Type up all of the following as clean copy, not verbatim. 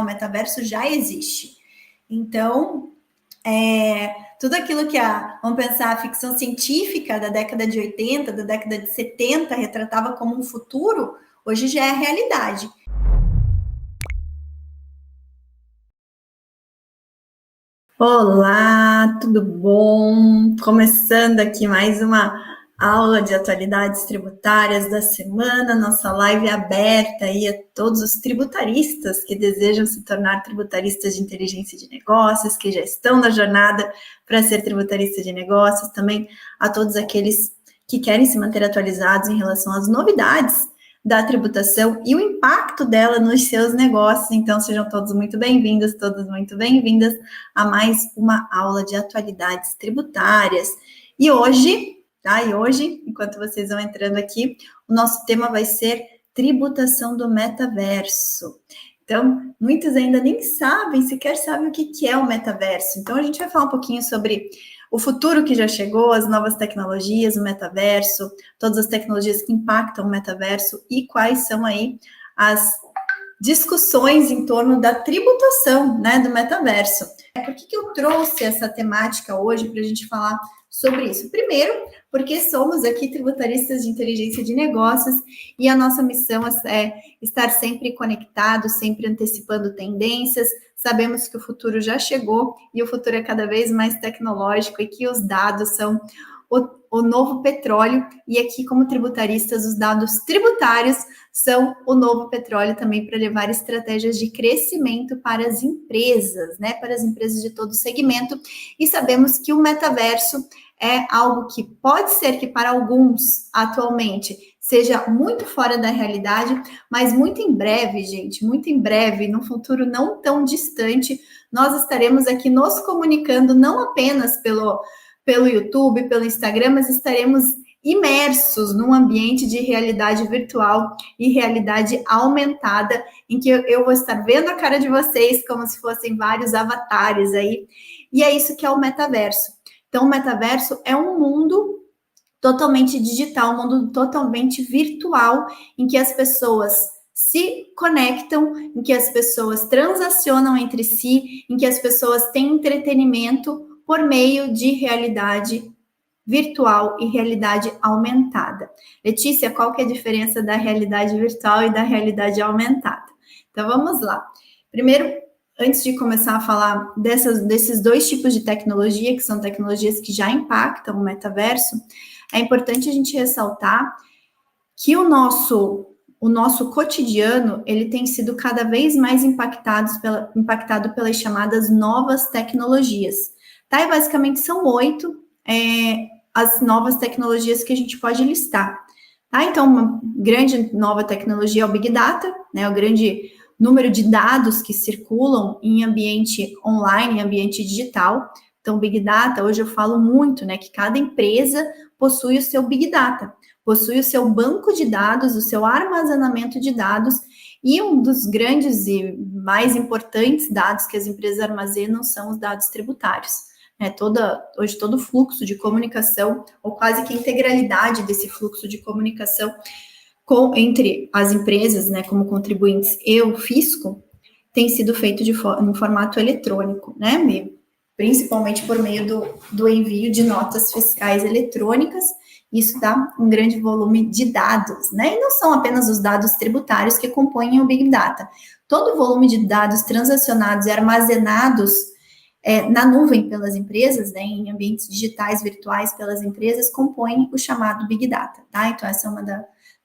metaverso já existe. Então, tudo aquilo que vamos pensar, a ficção científica da década de 80, da década de 70, retratava como um futuro, hoje já é realidade. Olá, tudo bom? Começando aqui mais uma aula de atualidades tributárias da semana, nossa live aberta aí a todos os tributaristas que desejam se tornar tributaristas de inteligência de negócios, que já estão na jornada para ser tributarista de negócios, também a todos aqueles que querem se manter atualizados em relação às novidades da tributação e o impacto dela nos seus negócios. Então, sejam todos muito bem-vindos, todas muito bem-vindas a mais uma aula de atualidades tributárias. E hoje, enquanto vocês vão entrando aqui, o nosso tema vai ser tributação do metaverso. Então, muitos ainda nem sequer sabem o que é o metaverso. Então, a gente vai falar um pouquinho sobre o futuro que já chegou, as novas tecnologias, o metaverso, todas as tecnologias que impactam o metaverso e quais são aí as discussões em torno da tributação, né, do metaverso. Por que eu trouxe essa temática hoje para a gente falar sobre isso? Primeiro, porque somos aqui tributaristas de inteligência de negócios e a nossa missão é estar sempre conectados, sempre antecipando tendências. Sabemos que o futuro já chegou e o futuro é cada vez mais tecnológico e que os dados são o novo petróleo, e aqui, como tributaristas, os dados tributários são o novo petróleo também para levar estratégias de crescimento para as empresas, né? Para as empresas de todo segmento. E sabemos que o metaverso é algo que pode ser que para alguns, atualmente, seja muito fora da realidade, mas muito em breve, gente, muito em breve, num futuro não tão distante, nós estaremos aqui nos comunicando não apenas pelo YouTube, pelo Instagram, mas estaremos imersos num ambiente de realidade virtual e realidade aumentada, em que eu vou estar vendo a cara de vocês como se fossem vários avatares aí, e é isso que é o metaverso. Então, o metaverso é um mundo totalmente digital, um mundo totalmente virtual, em que as pessoas se conectam, em que as pessoas transacionam entre si, em que as pessoas têm entretenimento por meio de realidade virtual e realidade aumentada. Letícia, qual que é a diferença da realidade virtual e da realidade aumentada? Então, vamos lá. Primeiro, antes de começar a falar desses dois tipos de tecnologia, que são tecnologias que já impactam o metaverso, é importante a gente ressaltar que o nosso cotidiano, ele tem sido cada vez mais impactado pelas chamadas novas tecnologias. Tá? E basicamente são 8 as novas tecnologias que a gente pode listar. Tá? Então, uma grande nova tecnologia é o Big Data, né? O grande número de dados que circulam em ambiente online, em ambiente digital. Então, Big Data, hoje eu falo muito, né, que cada empresa possui o seu Big Data, possui o seu banco de dados, o seu armazenamento de dados, e um dos grandes e mais importantes dados que as empresas armazenam são os dados tributários. Hoje todo o fluxo de comunicação, ou quase que a integralidade desse fluxo de comunicação entre as empresas, né, como contribuintes e o fisco, tem sido feito em formato eletrônico, né, principalmente por meio do envio de notas fiscais eletrônicas. Isso dá um grande volume de dados, né, e não são apenas os dados tributários que compõem o Big Data. Todo o volume de dados transacionados e armazenados na nuvem pelas empresas, né, em ambientes digitais, virtuais pelas empresas, compõem o chamado Big Data, tá? Então, essa é uma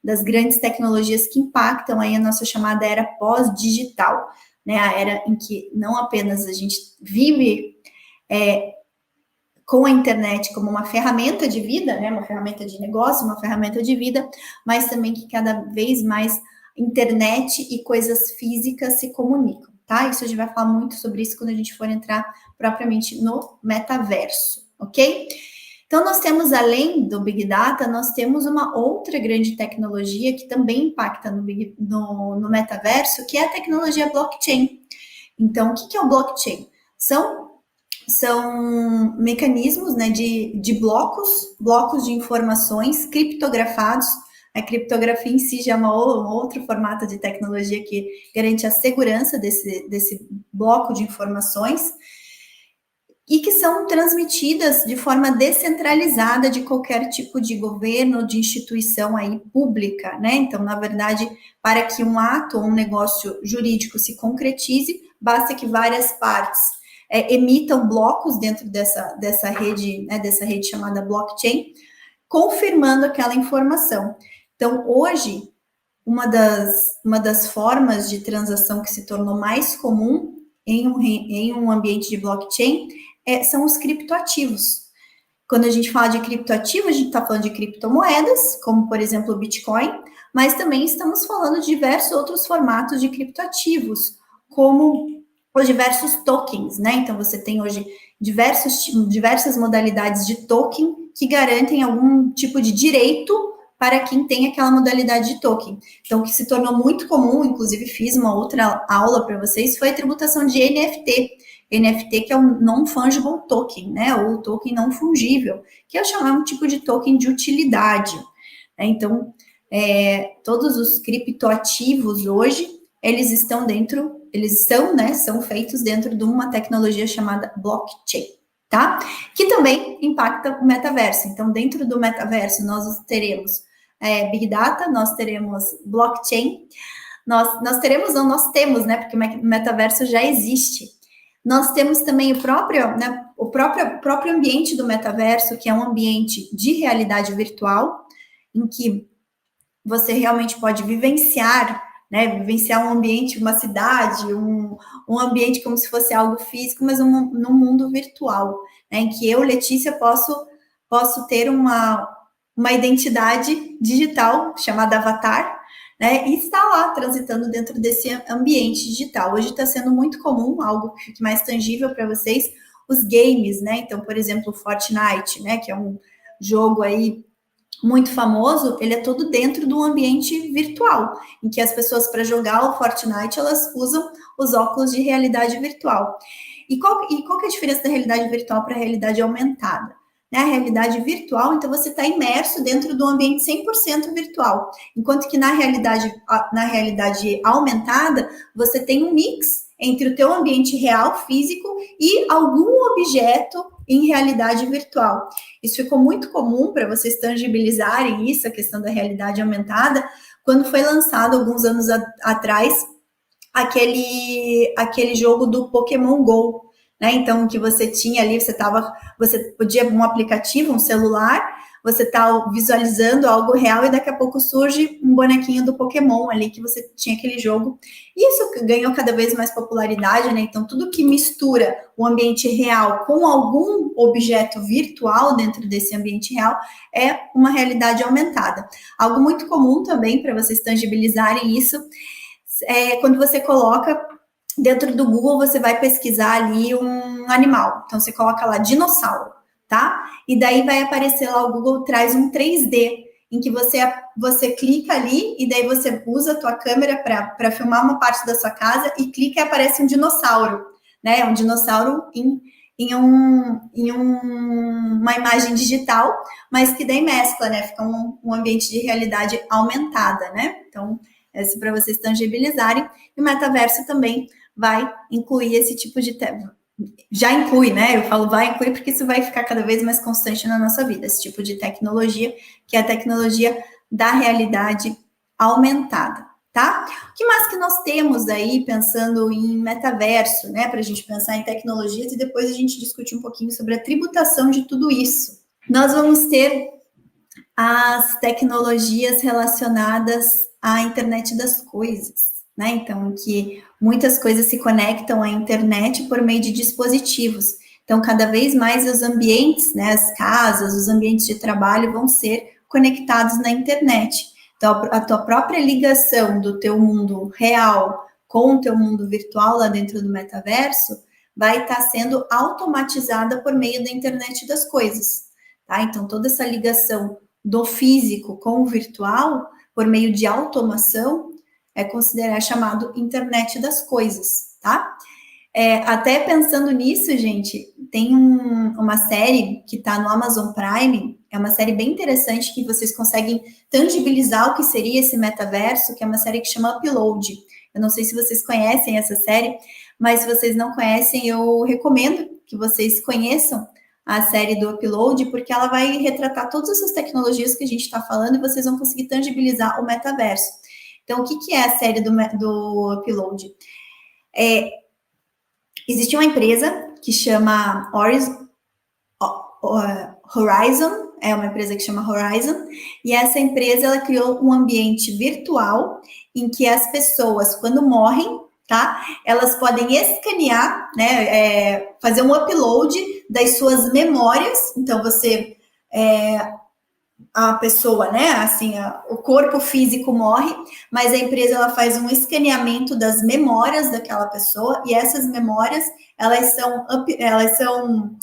das grandes tecnologias que impactam aí a nossa chamada era pós-digital, né, a era em que não apenas a gente vive com a internet como uma ferramenta de vida, né, uma ferramenta de negócio, uma ferramenta de vida, mas também que cada vez mais internet e coisas físicas se comunicam, tá? Isso a gente vai falar muito sobre isso quando a gente for entrar propriamente no metaverso, ok? Então, nós temos, além do Big Data, nós temos uma outra grande tecnologia que também impacta no metaverso, que é a tecnologia blockchain. Então, o que é o blockchain? São mecanismos, né, de blocos de informações criptografados A criptografia em si já é um outro formato de tecnologia que garante a segurança desse bloco de informações e que são transmitidas de forma descentralizada de qualquer tipo de governo, de instituição aí pública, né? Então, na verdade, para que um ato ou um negócio jurídico se concretize, basta que várias partes emitam blocos dentro dessa rede, né, dessa rede chamada blockchain, confirmando aquela informação. Então, hoje, uma das formas de transação que se tornou mais comum em um ambiente de blockchain são os criptoativos. Quando a gente fala de criptoativo, a gente está falando de criptomoedas, como, por exemplo, o Bitcoin, mas também estamos falando de diversos outros formatos de criptoativos, como os diversos tokens, né? Então, você tem hoje diversas modalidades de token que garantem algum tipo de direito para quem tem aquela modalidade de token. Então, o que se tornou muito comum, inclusive fiz uma outra aula para vocês, foi a tributação de NFT. NFT, que é um non-fungible token, né? Ou token não fungível, que é chamar um tipo de token de utilidade. Né? Então, todos os criptoativos hoje, eles são feitos dentro de uma tecnologia chamada blockchain, tá? Que também impacta o metaverso. Então, dentro do metaverso, nós teremos Big Data, nós teremos blockchain, nós temos, né? Porque o metaverso já existe. Nós temos também o próprio ambiente do metaverso, que é um ambiente de realidade virtual, em que você realmente pode vivenciar um ambiente, uma cidade, um ambiente como se fosse algo físico, mas num mundo virtual, né, em que eu, Letícia, posso ter uma identidade digital chamada avatar, né, e está lá transitando dentro desse ambiente digital. Hoje está sendo muito comum, algo que fique mais tangível para vocês, os games, né? Então, por exemplo, o Fortnite, né, que é um jogo aí muito famoso, ele é todo dentro de um ambiente virtual, em que as pessoas, para jogar o Fortnite, elas usam os óculos de realidade virtual. E qual que é a diferença da realidade virtual para a realidade aumentada? Né? A realidade virtual, então você está imerso dentro de um ambiente 100% virtual, enquanto que na realidade aumentada, você tem um mix entre o teu ambiente real, físico, e algum objeto em realidade virtual. Isso ficou muito comum para vocês tangibilizarem isso, a questão da realidade aumentada, quando foi lançado alguns anos atrás aquele jogo do Pokémon Go, né? Então, que você tinha ali, você podia um aplicativo, um celular, você tá visualizando algo real e daqui a pouco surge um bonequinho do Pokémon ali que você tinha aquele jogo. E isso ganhou cada vez mais popularidade, né? Então, tudo que mistura o ambiente real com algum objeto virtual dentro desse ambiente real é uma realidade aumentada. Algo muito comum também para vocês tangibilizarem isso quando você coloca dentro do Google, você vai pesquisar ali um animal. Então, você coloca lá dinossauro, tá? E daí vai aparecer lá, o Google traz um 3D, em que você clica ali e daí você usa a tua câmera para filmar uma parte da sua casa e clica e aparece um dinossauro, né? Um dinossauro em uma imagem digital, mas que daí mescla, né? Fica um ambiente de realidade aumentada, né? Então, esse para vocês tangibilizarem. E o metaverso também vai incluir esse tipo de já inclui, né? Eu falo vai incluir porque isso vai ficar cada vez mais constante na nossa vida, esse tipo de tecnologia, que é a tecnologia da realidade aumentada, tá? O que mais que nós temos aí pensando em metaverso, né? Para a gente pensar em tecnologias e depois a gente discutir um pouquinho sobre a tributação de tudo isso. Nós vamos ter as tecnologias relacionadas à internet das coisas, né? Então, que muitas coisas se conectam à internet por meio de dispositivos. Então, cada vez mais os ambientes, né, as casas, os ambientes de trabalho vão ser conectados na internet. Então, a tua própria ligação do teu mundo real com o teu mundo virtual lá dentro do metaverso vai estar sendo automatizada por meio da internet das coisas, tá? Então, toda essa ligação do físico com o virtual, por meio de automação, chamado internet das coisas, tá? Até pensando nisso, gente, tem uma série que está no Amazon Prime, é uma série bem interessante que vocês conseguem tangibilizar o que seria esse metaverso, que é uma série que chama Upload. Eu não sei se vocês conhecem essa série, mas se vocês não conhecem, eu recomendo que vocês conheçam a série do Upload, porque ela vai retratar todas essas tecnologias que a gente está falando e vocês vão conseguir tangibilizar o metaverso. Então, o que é a série do Upload? Existe uma empresa que chama Horizon, é uma empresa que chama Horizon, e essa empresa ela criou um ambiente virtual em que as pessoas, quando morrem, tá, elas podem escanear, né, fazer um upload das suas memórias. Então você a pessoa, né, assim, o corpo físico morre, mas a empresa ela faz um escaneamento das memórias daquela pessoa, e essas memórias elas são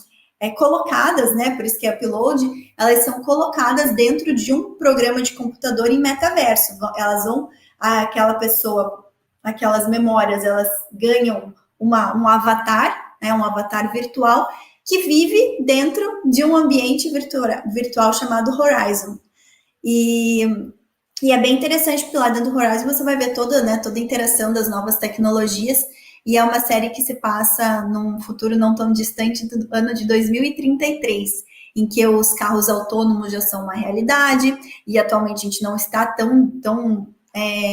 colocadas, né, por isso que é upload, elas são colocadas dentro de um programa de computador em metaverso. Elas vão, aquela pessoa, aquelas memórias, elas ganham um avatar, né, um avatar virtual, que vive dentro de um ambiente virtual chamado Horizon. E é bem interessante, porque lá dentro do Horizon você vai ver toda a interação das novas tecnologias, e é uma série que se passa num futuro não tão distante do ano de 2033, em que os carros autônomos já são uma realidade, e atualmente a gente não está tão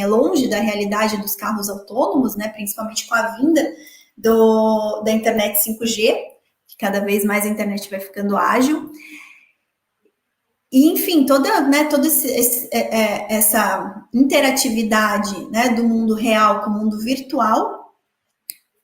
longe da realidade dos carros autônomos, né, principalmente com a vinda da internet 5G, cada vez mais a internet vai ficando ágil. E, enfim, toda essa interatividade, né, do mundo real com o mundo virtual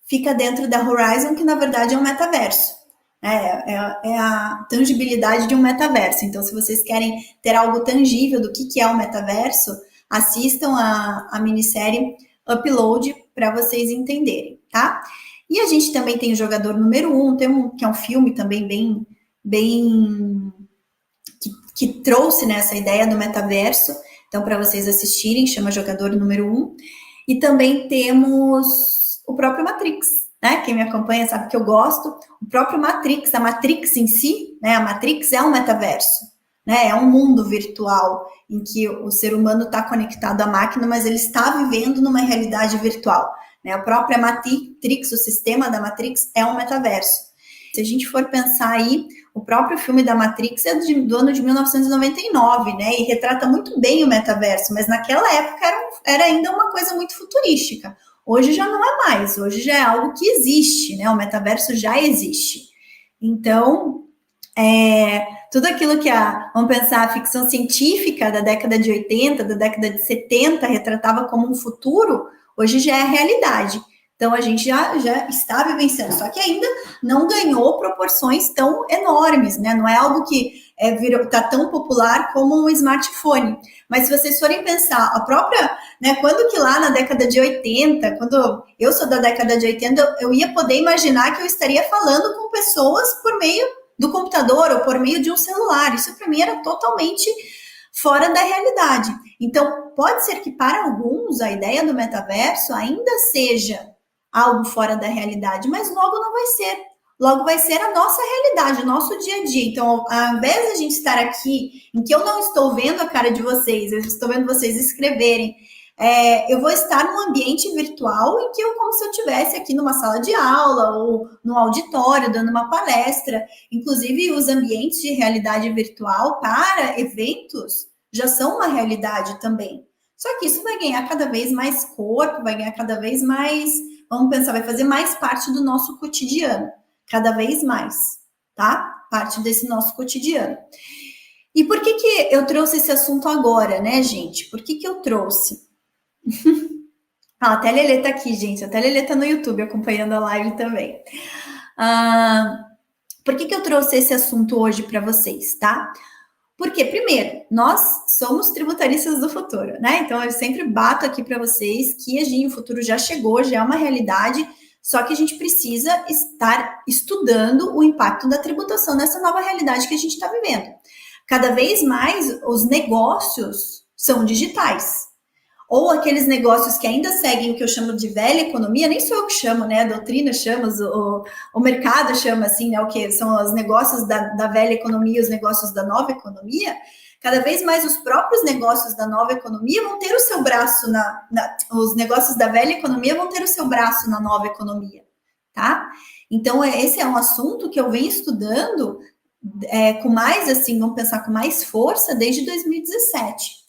fica dentro da Horizon, que na verdade é um metaverso. É a tangibilidade de um metaverso. Então, se vocês querem ter algo tangível do que é o metaverso, assistam a minissérie Upload para vocês entenderem, tá? E a gente também tem o Jogador Número 1, que é um filme também bem que trouxe, né, essa ideia do metaverso. Então, para vocês assistirem, chama Jogador Número 1. E também temos o próprio Matrix, né? Quem me acompanha sabe que eu gosto. O próprio Matrix, a Matrix em si, né? A Matrix é um metaverso, né? É um mundo virtual em que o ser humano está conectado à máquina, mas ele está vivendo numa realidade virtual. Né? A própria Matrix, o sistema da Matrix, é um metaverso. Se a gente for pensar aí, o próprio filme da Matrix é do ano de 1999, né? E retrata muito bem o metaverso, mas naquela época era ainda uma coisa muito futurística. Hoje já não é mais, hoje já é algo que existe, né? O metaverso já existe. Então, tudo aquilo que vamos pensar, a ficção científica da década de 80, da década de 70, retratava como um futuro, hoje já é realidade. Então, a gente já está vivenciando, só que ainda não ganhou proporções tão enormes, né? Não é algo que está tão popular como um smartphone. Mas se vocês forem pensar, a própria, né, quando que lá na década de 80, quando eu sou da década de 80, eu ia poder imaginar que eu estaria falando com pessoas por meio do computador ou por meio de um celular. Isso para mim era totalmente fora da realidade. Então, pode ser que para alguns a ideia do metaverso ainda seja algo fora da realidade, mas logo não vai ser. Logo vai ser a nossa realidade, o nosso dia a dia. Então, ao invés de a gente estar aqui, em que eu não estou vendo a cara de vocês, eu estou vendo vocês escreverem, eu vou estar num ambiente virtual em que eu, como se eu estivesse aqui numa sala de aula ou num auditório, dando uma palestra. Inclusive, os ambientes de realidade virtual para eventos já são uma realidade também. Só que isso vai ganhar cada vez mais corpo, vai ganhar cada vez mais, vamos pensar, vai fazer mais parte do nosso cotidiano, cada vez mais, tá? Parte desse nosso cotidiano. E por que eu trouxe esse assunto agora, né, gente? Por que eu trouxe? Até a Lelê tá aqui, gente. Até a Lelê tá no YouTube acompanhando a live também. Por que eu trouxe esse assunto hoje para vocês, tá? Porque, primeiro, nós somos tributaristas do futuro, né? Então, eu sempre bato aqui para vocês que o futuro já chegou, já é uma realidade, só que a gente precisa estar estudando o impacto da tributação nessa nova realidade que a gente está vivendo. Cada vez mais, os negócios são digitais. ou aqueles negócios que ainda seguem o que eu chamo de velha economia, nem sou eu que chamo, né? A doutrina chama, o mercado chama assim, né? O que são os negócios da velha economia, os negócios da nova economia. Cada vez mais os próprios negócios da nova economia vão ter o seu braço os negócios da velha economia vão ter o seu braço na nova economia, tá? Então, esse é um assunto que eu venho estudando com mais, assim, vamos pensar, com mais força desde 2017.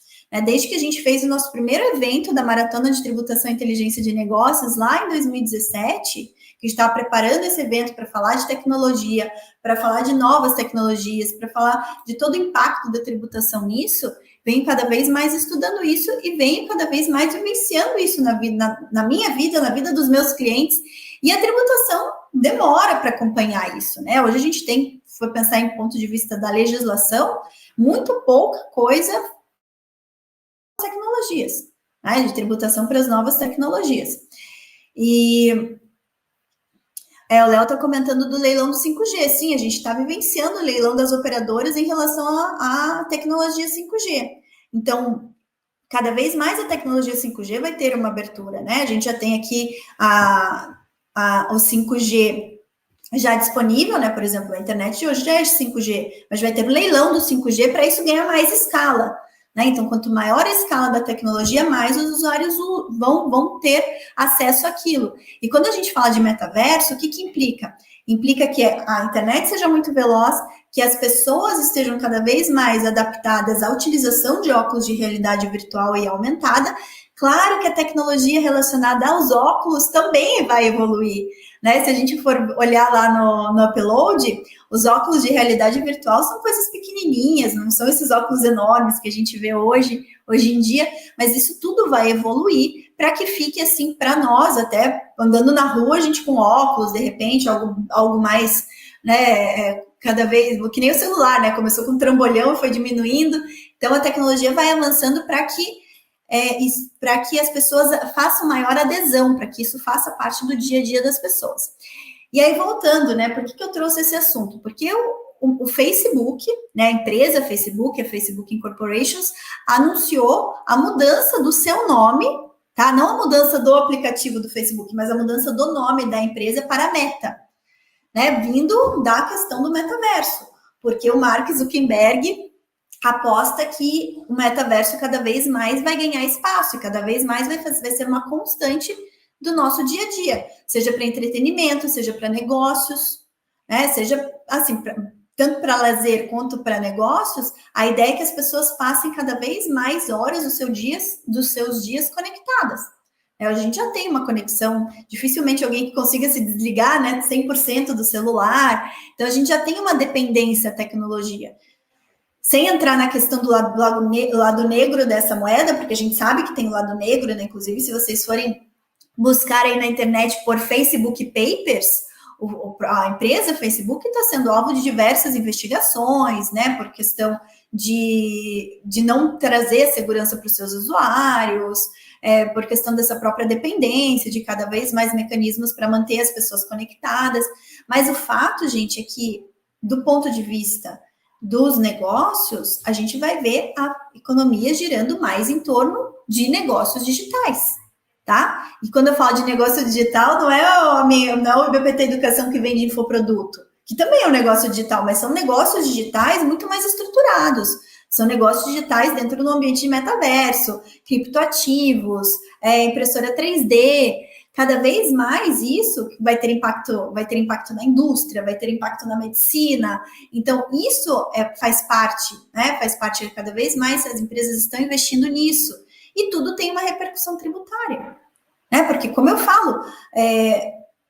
Desde que a gente fez o nosso primeiro evento da Maratona de Tributação e Inteligência de Negócios, lá em 2017, que estava preparando esse evento para falar de tecnologia, para falar de novas tecnologias, para falar de todo o impacto da tributação nisso, venho cada vez mais estudando isso e venho cada vez mais vivenciando isso na minha vida, na vida dos meus clientes, e a tributação demora para acompanhar isso, né? Hoje a gente tem, se for pensar em ponto de vista da legislação, muito pouca coisa tecnologias, né, de tributação para as novas tecnologias. E o Léo está comentando do leilão do 5G. Sim, a gente está vivenciando o leilão das operadoras em relação à tecnologia 5G. Então, cada vez mais a tecnologia 5G vai ter uma abertura, né? A gente já tem aqui o 5G já disponível, né? Por exemplo, a internet de hoje já é 5G, mas vai ter um leilão do 5G para isso ganhar mais escala. Né? Então, quanto maior a escala da tecnologia, mais os usuários vão ter acesso àquilo. E quando a gente fala de metaverso, o que implica? Implica que a internet seja muito veloz, que as pessoas estejam cada vez mais adaptadas à utilização de óculos de realidade virtual e aumentada. Claro que a tecnologia relacionada aos óculos também vai evoluir, né? Se a gente for olhar lá no Upload, os óculos de realidade virtual são coisas pequenininhas, não são esses óculos enormes que a gente vê hoje em dia, mas isso tudo vai evoluir para que fique assim para nós, até andando na rua, a gente com óculos, de repente, algo mais, né, cada vez, que nem o celular, né? Começou com um trambolhão e foi diminuindo, então a tecnologia vai avançando para que as pessoas façam maior adesão, para que isso faça parte do dia a dia das pessoas. E aí, voltando, né, por que eu trouxe esse assunto? Porque o Facebook, né, a empresa Facebook, a Facebook Incorporations, anunciou a mudança do seu nome, tá? Não a mudança do aplicativo do Facebook, mas a mudança do nome da empresa para Meta, né, vindo da questão do metaverso, porque o Mark Zuckerberg aposta que o metaverso cada vez mais vai ganhar espaço e cada vez mais vai ser uma constante do nosso dia a dia, seja para entretenimento, seja para negócios, né? Seja assim, tanto para lazer quanto para negócios, a ideia é que as pessoas passem cada vez mais horas dos seus dias conectadas. A gente já tem uma conexão, dificilmente alguém que consiga se desligar, né, 100% do celular, então a gente já tem uma dependência à tecnologia. Sem entrar na questão do lado negro dessa moeda, porque a gente sabe que tem o lado negro, né? Inclusive, se vocês forem buscar aí na internet por Facebook Papers, a empresa Facebook está sendo alvo de diversas investigações, né? Por questão de não trazer segurança para os seus usuários, por questão dessa própria dependência, de cada vez mais mecanismos para manter as pessoas conectadas. Mas o fato, gente, é que, do ponto de vista dos negócios, a gente vai ver a economia girando mais em torno de negócios digitais, tá? E quando eu falo de negócio digital, não é o IBPT Educação que vende infoproduto, que também é um negócio digital, mas são negócios digitais muito mais estruturados. São negócios digitais dentro do ambiente de metaverso, criptoativos, impressora 3D. Cada vez mais isso vai ter impacto na indústria, vai ter impacto na medicina. Então, isso faz parte, né? Faz parte cada vez mais, as empresas estão investindo nisso. E tudo tem uma repercussão tributária, né? Porque, como eu falo,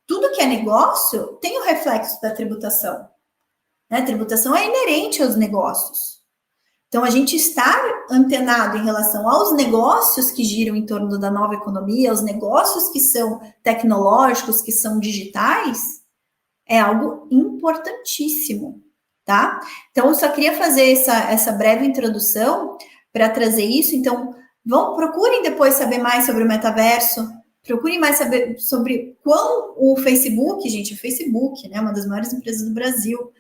tudo que é negócio tem o reflexo da tributação. Né? A tributação é inerente aos negócios. Então, a gente estar antenado em relação aos negócios que giram em torno da nova economia, aos negócios que são tecnológicos, que são digitais, é algo importantíssimo, tá? Então, eu só queria fazer essa breve introdução para trazer isso. Então, procurem depois saber mais sobre o metaverso, procurem mais saber sobre quão o Facebook, gente, o Facebook, né, uma das maiores empresas do Brasil,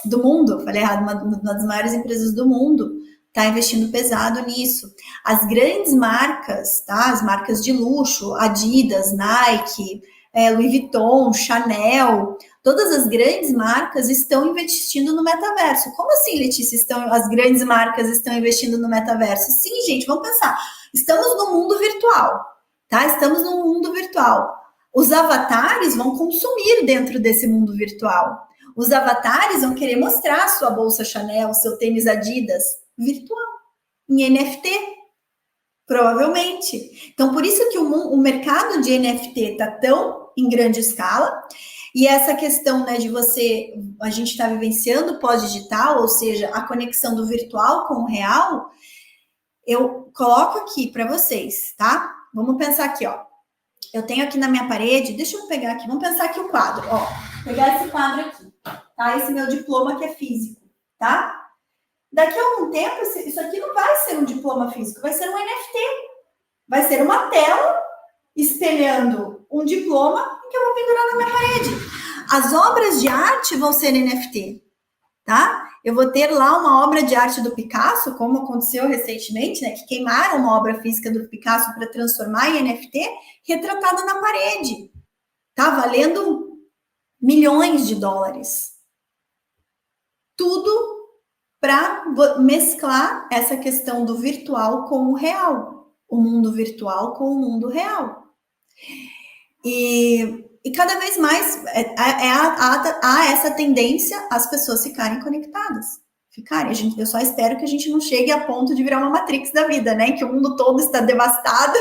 do mundo, falei errado, uma das maiores empresas do mundo, está investindo pesado nisso. As grandes marcas, tá? As marcas de luxo, Adidas, Nike, Louis Vuitton, Chanel, todas as grandes marcas estão investindo no metaverso. Como assim, Letícia, as grandes marcas estão investindo no metaverso? Sim, gente, vamos pensar. Estamos no mundo virtual, tá? Estamos no mundo virtual. Os avatares vão consumir dentro desse mundo virtual. Os avatares vão querer mostrar sua bolsa Chanel, seu tênis Adidas virtual, em NFT, provavelmente. Então, por isso que o mercado de NFT está tão em grande escala, e essa questão, né, de a gente está vivenciando pós-digital, ou seja, a conexão do virtual com o real, eu coloco aqui para vocês, tá? Vamos pensar aqui, ó. Eu tenho aqui na minha parede, deixa eu pegar aqui, vamos pensar aqui o quadro, ó. Pegar esse quadro aqui, tá? Esse meu diploma que é físico, tá? Daqui a algum tempo, isso aqui não vai ser um diploma físico, vai ser um NFT. Vai ser uma tela espelhando um diploma que eu vou pendurar na minha parede. As obras de arte vão ser NFT, tá? Eu vou ter lá uma obra de arte do Picasso, como aconteceu recentemente, né? Que queimaram uma obra física do Picasso para transformar em NFT, retratada na parede. Tá valendo milhões de dólares. Tudo para mesclar essa questão do virtual com o real. O mundo virtual com o mundo real. E cada vez mais há essa tendência as pessoas ficarem conectadas. Eu só espero que a gente não chegue a ponto de virar uma Matrix da vida, né? Que o mundo todo está devastado,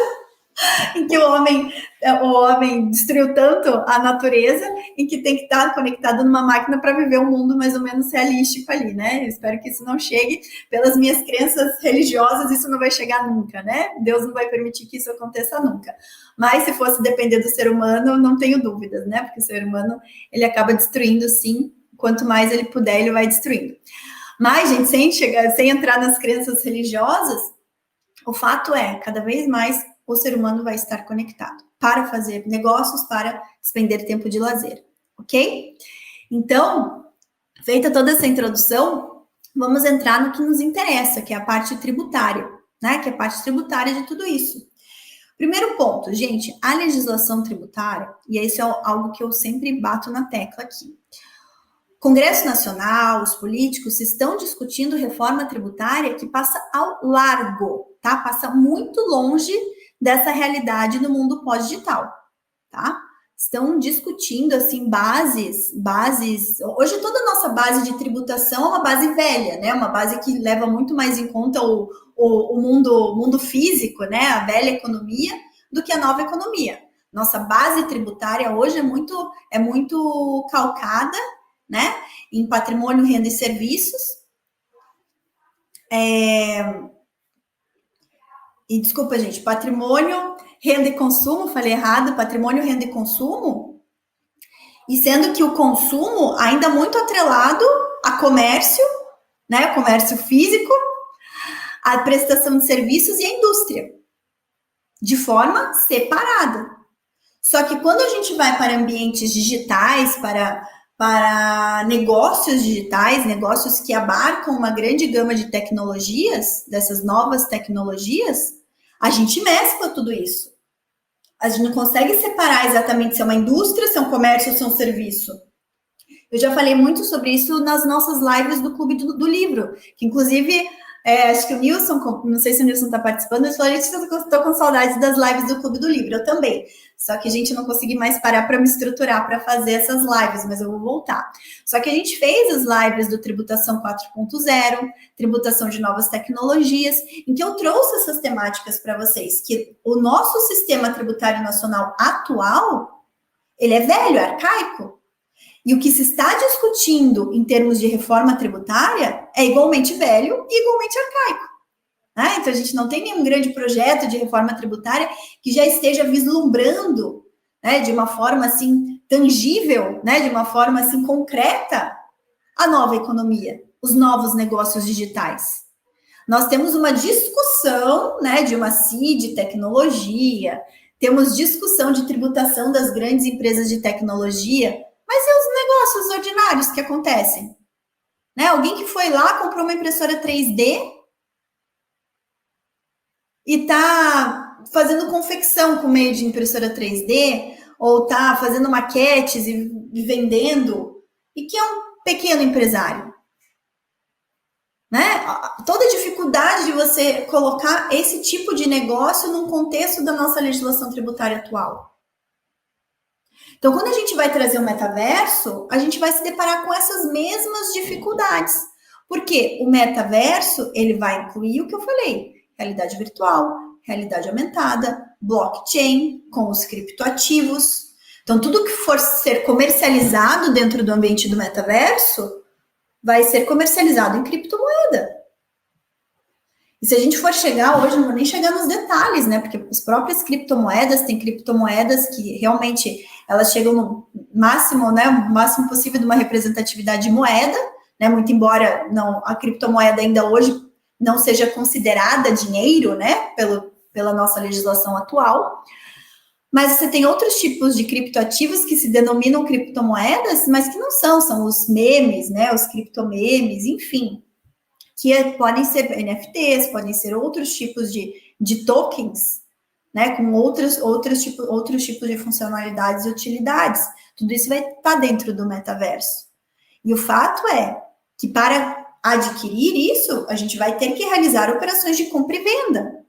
em que o homem destruiu tanto a natureza, em que tem que estar conectado numa máquina para viver um mundo mais ou menos realístico ali, né? Eu espero que isso não chegue. Pelas minhas crenças religiosas, isso não vai chegar nunca, né? Deus não vai permitir que isso aconteça nunca. Mas se fosse depender do ser humano, não tenho dúvidas, né? Porque o ser humano, ele acaba destruindo, sim. Quanto mais ele puder, ele vai destruindo. Mas, gente, sem entrar nas crenças religiosas, o fato é, cada vez mais, o ser humano vai estar conectado para fazer negócios, para despender tempo de lazer, ok? Então, feita toda essa introdução, vamos entrar no que nos interessa, que é a parte tributária, né? Que é a parte tributária de tudo isso. Primeiro ponto, gente, a legislação tributária, e isso é algo que eu sempre bato na tecla aqui. O Congresso Nacional, os políticos estão discutindo reforma tributária que passa ao largo, tá? Passa muito longe dessa realidade no mundo pós-digital, tá? Estão discutindo, assim, bases... Hoje, toda a nossa base de tributação é uma base velha, né? Uma base que leva muito mais em conta o mundo físico, né? A velha economia, do que a nova economia. Nossa base tributária hoje é muito calcada, né? Em patrimônio, renda e serviços. E desculpa, gente, patrimônio, renda e consumo, falei errado, patrimônio, renda e consumo, e sendo que o consumo ainda muito atrelado a comércio, né, comércio físico, a prestação de serviços e a indústria, de forma separada. Só que quando a gente vai para ambientes digitais, para negócios digitais, negócios que abarcam uma grande gama de tecnologias, dessas novas tecnologias, a gente mescla tudo isso. A gente não consegue separar exatamente se é uma indústria, se é um comércio ou se é um serviço. Eu já falei muito sobre isso nas nossas lives do Clube do Livro, que inclusive, acho que o Nilson, não sei se o Nilson está participando, eu falei, estou com saudades das lives do Clube do Livro, eu também. Só que a gente não consegui mais parar para me estruturar para fazer essas lives, mas eu vou voltar. Só que a gente fez as lives do Tributação 4.0, tributação de novas tecnologias, em que eu trouxe essas temáticas para vocês, que o nosso sistema tributário nacional atual, ele é velho, é arcaico. E o que se está discutindo em termos de reforma tributária é igualmente velho e igualmente arcaico. Né? Então, a gente não tem nenhum grande projeto de reforma tributária que já esteja vislumbrando, né, de uma forma assim tangível, né, de uma forma assim concreta, a nova economia, os novos negócios digitais. Nós temos uma discussão, né, de uma CID, tecnologia, temos discussão de tributação das grandes empresas de tecnologia, mas e os negócios ordinários que acontecem? Né? Alguém que foi lá, comprou uma impressora 3D, e está fazendo confecção com meio de impressora 3D, ou está fazendo maquetes e vendendo, e que é um pequeno empresário. Né? Toda a dificuldade de você colocar esse tipo de negócio num contexto da nossa legislação tributária atual. Então, quando a gente vai trazer o metaverso, a gente vai se deparar com essas mesmas dificuldades. Porque o metaverso, ele vai incluir o que eu falei, realidade virtual, realidade aumentada, blockchain, com os criptoativos. Então, tudo que for ser comercializado dentro do ambiente do metaverso vai ser comercializado em criptomoeda. E se a gente for chegar hoje, não vou nem chegar nos detalhes, né? Porque as próprias criptomoedas, tem criptomoedas que realmente elas chegam no máximo, né? O máximo possível de uma representatividade de moeda, né? Muito embora não, a criptomoeda ainda hoje não seja considerada dinheiro, né? Pela nossa legislação atual. Mas você tem outros tipos de criptoativos que se denominam criptomoedas, mas que não são os memes, né? Os criptomemes, enfim, que podem ser NFTs, podem ser outros tipos de tokens, né? Com outros tipos de funcionalidades e utilidades. Tudo isso vai estar dentro do metaverso. E o fato é que para adquirir isso, a gente vai ter que realizar operações de compra e venda.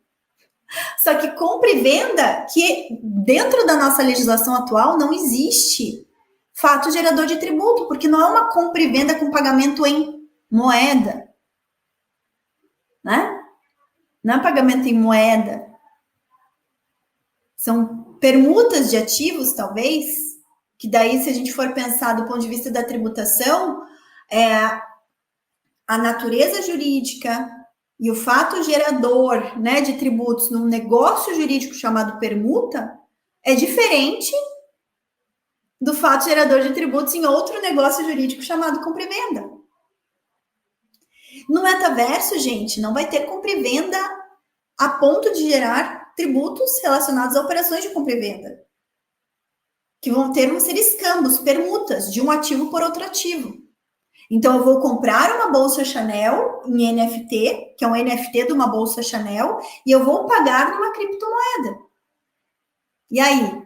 Só que compra e venda, que dentro da nossa legislação atual não existe fato gerador de tributo, porque não é uma compra e venda com pagamento em moeda, né? Não é pagamento em moeda. São permutas de ativos, talvez, que daí, se a gente for pensar do ponto de vista da tributação, a natureza jurídica e o fato gerador, né, de tributos num negócio jurídico chamado permuta é diferente do fato gerador de tributos em outro negócio jurídico chamado compra e venda. No metaverso, gente, não vai ter compra e venda a ponto de gerar tributos relacionados a operações de compra e venda, que vão ser escambos, permutas de um ativo por outro ativo. Então, eu vou comprar uma bolsa Chanel em NFT, que é um NFT de uma bolsa Chanel, e eu vou pagar numa criptomoeda. E aí?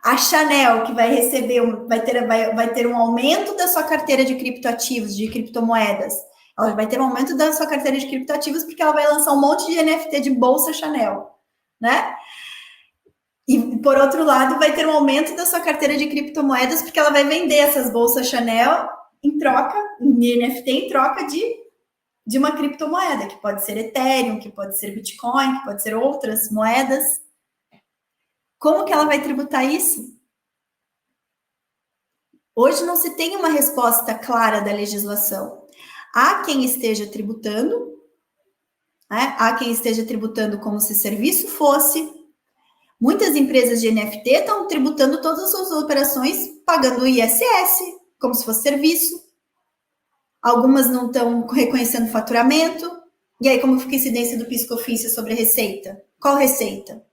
A Chanel, que vai receber, vai ter um aumento da sua carteira de criptoativos, de criptomoedas. Ela vai ter um aumento da sua carteira de criptoativos porque ela vai lançar um monte de NFT de bolsa Chanel, né? E, por outro lado, vai ter um aumento da sua carteira de criptomoedas, porque ela vai vender essas bolsas Chanel em troca, em NFT, em troca de uma criptomoeda, que pode ser Ethereum, que pode ser Bitcoin, que pode ser outras moedas. Como que ela vai tributar isso? Hoje não se tem uma resposta clara da legislação. Há quem esteja tributando, né? Há quem esteja tributando como se serviço fosse. Muitas empresas de NFT estão tributando todas as suas operações pagando o ISS, como se fosse serviço. Algumas não estão reconhecendo faturamento. E aí, como fica a incidência do PIS/COFINS sobre a receita? Qual receita?